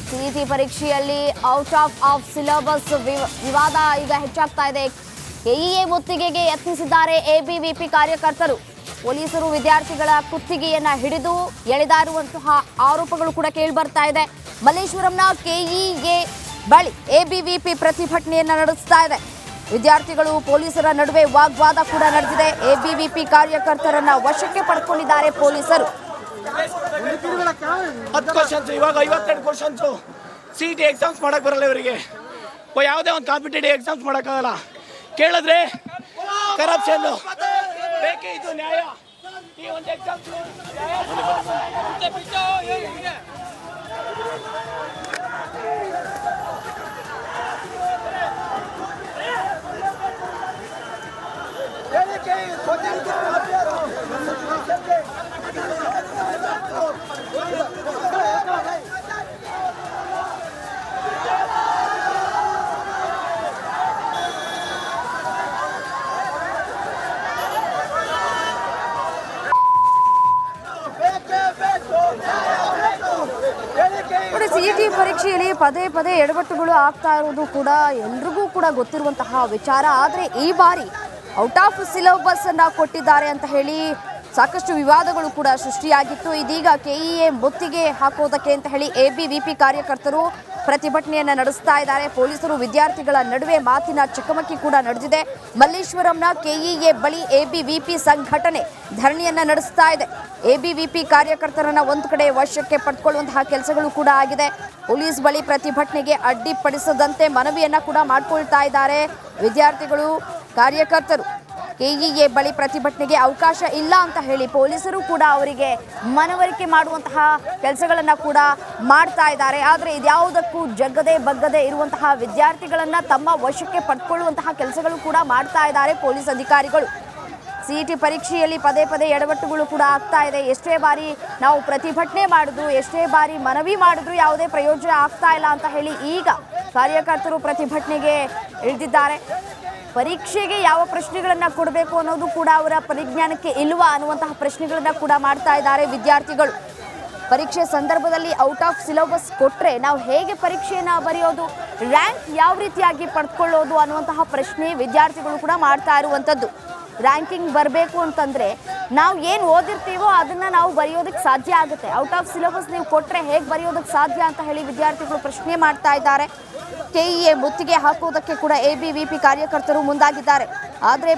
CET ಪರೀಕ್ಷೆಯಲ್ಲಿ out of syllabus ವಿವಾದ ಈಗ ಹೆಚ್ಚಾಗ್ತಾ ಇದೆ. ಕೆಇಎ ಮುತ್ತಿಗೆಗೆ ಯತ್ನಿಸಿದ್ದಾರೆ ಎಬಿವಿಪಿ ಕಾರ್ಯಕರ್ತರು. ಪೊಲೀಸರು ವಿದ್ಯಾರ್ಥಿಗಳ ಕುತ್ತಿಗೆಯನ್ನ ಹಿಡಿದು ಎಳೆದಾರುವಂತಹ ಆರೋಪಗಳು ಕೂಡ ಕೇಳಿಬರ್ತಾ ಇದೆ. ಮಲ್ಲೇಶ್ವರಂನ ಕೆಇಎ ಬಳಿ ಎಬಿವಿಪಿ ಪ್ರತಿಭಟನೆಯನ್ನ ನಡೆಸ್ತಾ ಇದೆ. ವಿದ್ಯಾರ್ಥಿಗಳು ಪೊಲೀಸರ ನಡುವೆ ವಾಗ್ವಾದ ಕೂಡ ನಡೆದಿದೆ. ಎಬಿವಿಪಿ ಕಾರ್ಯಕರ್ತರನ್ನ ವಶಕ್ಕೆ ಪಡ್ಕೊಂಡಿದ್ದಾರೆ ಪೊಲೀಸರು. 10 ಕ್ವಶನ್ಸ್ ಇವಾಗ 52 ಕ್ವಶನ್ಸ್ ಸಿಇಟಿ ಎಕ್ಸಾಮ್ಸ್ ಮಾಡಕ್ ಬರಲ್ಲ ಇವರಿಗೆ. ಯಾವುದೇ ಒಂದು ಕಾಂಪಿಟೇಟಿವ್ ಎಕ್ಸಾಮ್ಸ್ ಮಾಡೋಕ್ಕಾಗಲ್ಲ. ಕೇಳಿದ್ರೆ ಕರಪ್ಷನ್ ಬೇಕೇ ಇದು ನ್ಯಾಯ. ಈ ಒಂದು ಎಕ್ಸಾಮ್ಸ್ ಸಿಇಟಿ ಪರೀಕ್ಷೆಯಲ್ಲಿ ಪದೇ ಪದೇ ಎಡವಟ್ಟುಗಳು ಆಗ್ತಾ ಇರೋದು ಕೂಡ ಎಲ್ರಿಗೂ ಕೂಡ ಗೊತ್ತಿರುವಂತಹ ವಿಚಾರ. ಆದರೆ ಈ ಬಾರಿ ಔಟ್ ಆಫ್ ಸಿಲೆಬಸ್ ಅನ್ನ ಕೊಟ್ಟಿದ್ದಾರೆ ಅಂತ ಹೇಳಿ ಸಾಕಷ್ಟು ವಿವಾದಗಳು ಕೂಡ ಸೃಷ್ಟಿಯಾಗಿತ್ತು. ಇದೀಗ ಕೆಇಎ ಮುತ್ತಿಗೆ ಹಾಕೋದಕ್ಕೆ ಅಂತ ಹೇಳಿ ಎಬಿವಿಪಿ ಕಾರ್ಯಕರ್ತರು ಪ್ರತಿಭಟನೆಯನ್ನ ನಡೆಸ್ತಾ ಇದ್ದಾರೆ. ಪೊಲೀಸರು ವಿದ್ಯಾರ್ಥಿಗಳ ನಡುವೆ ಮಾತಿನ ಚಕಮಕಿ ಕೂಡ ನಡೆದಿದೆ. ಮಲ್ಲೇಶ್ವರಂನ ಕೆಇಎ ಬಳಿ ಎಬಿವಿಪಿ ಸಂಘಟನೆ ಧರಣಿಯನ್ನ ನಡೆಸ್ತಾ ಇದೆ. ಎಬಿವಿಪಿ ಕಾರ್ಯಕರ್ತರನ್ನ ಒಂದು ಕಡೆ ವಶಕ್ಕೆ ಪಡ್ಕೊಳ್ಳುವಂತಹ ಕೆಲಸಗಳು ಕೂಡ ಆಗಿದೆ. ಪೊಲೀಸ್ ಬಳಿ ಪ್ರತಿಭಟನೆಗೆ ಅಡ್ಡಿಪಡಿಸದಂತೆ ಮನವಿಯನ್ನ ಕೂಡ ಮಾಡಿಕೊಳ್ತಾ ಇದ್ದಾರೆ ವಿದ್ಯಾರ್ಥಿಗಳು, ಕಾರ್ಯಕರ್ತರು. ಕೆಇಎ ಬಳಿ ಪ್ರತಿಭಟನೆಗೆ ಅವಕಾಶ ಇಲ್ಲ ಅಂತ ಹೇಳಿ ಪೊಲೀಸರು ಕೂಡ ಅವರಿಗೆ ಮನವರಿಕೆ ಮಾಡುವಂತಹ ಕೆಲಸಗಳನ್ನ ಕೂಡ ಮಾಡ್ತಾ ಇದ್ದಾರೆ. ಆದರೆ ಇದ್ಯಾವುದಕ್ಕೂ ಜಗ್ಗದೆ ಬಗ್ಗದೆ ಇರುವಂತಹ ವಿದ್ಯಾರ್ಥಿಗಳನ್ನ ತಮ್ಮ ವಶಕ್ಕೆ ಪಡ್ಕೊಳ್ಳುವಂತಹ ಕೆಲಸಗಳು ಕೂಡ ಮಾಡ್ತಾ ಇದ್ದಾರೆ ಪೊಲೀಸ್ ಅಧಿಕಾರಿಗಳು. ಸಿಇಟಿ ಪರೀಕ್ಷೆಯಲ್ಲಿ ಪದೇ ಪದೇ ಎಡವಟ್ಟುಗಳು ಕೂಡ ಆಗ್ತಾ ಇದೆ. ಎಷ್ಟೇ ಬಾರಿ ನಾವು ಪ್ರತಿಭಟನೆ ಮಾಡಿದ್ರು, ಎಷ್ಟೇ ಬಾರಿ ಮನವಿ ಮಾಡಿದ್ರು ಯಾವುದೇ ಪ್ರಯೋಜನ ಆಗ್ತಾ ಇಲ್ಲ ಅಂತ ಹೇಳಿ ಈಗ ಕಾರ್ಯಕರ್ತರು ಪ್ರತಿಭಟನೆಗೆ ಇಳಿದಿದ್ದಾರೆ. ಪರೀಕ್ಷೆಗೆ ಯಾವ ಪ್ರಶ್ನೆಗಳನ್ನು ಕೊಡಬೇಕು ಅನ್ನೋದು ಕೂಡ ಅವರ ಪರಿಜ್ಞಾನಕ್ಕೆ ಇಲ್ವಾ ಅನ್ನುವಂತಹ ಪ್ರಶ್ನೆಗಳನ್ನು ಕೂಡ ಮಾಡ್ತಾ ಇದ್ದಾರೆ ವಿದ್ಯಾರ್ಥಿಗಳು. ಪರೀಕ್ಷೆ ಸಂದರ್ಭದಲ್ಲಿ ಔಟ್ ಆಫ್ ಸಿಲೆಬಸ್ ಕೊಟ್ಟರೆ ನಾವು ಹೇಗೆ ಪರೀಕ್ಷೆಯನ್ನು ಬರೆಯೋದು, ರ್ಯಾಂಕ್ ಯಾವ ರೀತಿಯಾಗಿ ಪಡ್ಕೊಳ್ಳೋದು ಅನ್ನುವಂತಹ ಪ್ರಶ್ನೆ ವಿದ್ಯಾರ್ಥಿಗಳು ಕೂಡ ಮಾಡ್ತಾ ಇರುವಂಥದ್ದು. ರ್ಯಾಂಕಿಂಗ್ ಬರಬೇಕು ಅಂತಂದರೆ ನಾವು ಏನು ಓದಿರ್ತೀವೋ ಅದನ್ನು ನಾವು ಬರೆಯೋದಕ್ಕೆ ಸಾಧ್ಯ ಆಗುತ್ತೆ. ಔಟ್ ಆಫ್ ಸಿಲೆಬಸ್ ನೀವು ಕೊಟ್ಟರೆ ಹೇಗೆ ಬರೆಯೋದಕ್ಕೆ ಸಾಧ್ಯ ಅಂತ ಹೇಳಿ ವಿದ್ಯಾರ್ಥಿಗಳು ಪ್ರಶ್ನೆ ಮಾಡ್ತಾ ಇದ್ದಾರೆ. ಕೆಇಎ ಮುತ್ತಿಗೆ ಹಾಕುವುದಕ್ಕೆ ಕೂಡ ಎಬಿವಿಪಿ ಕಾರ್ಯಕರ್ತರು ಮುಂದಾಗಿದ್ದಾರೆ. ಆದರೆ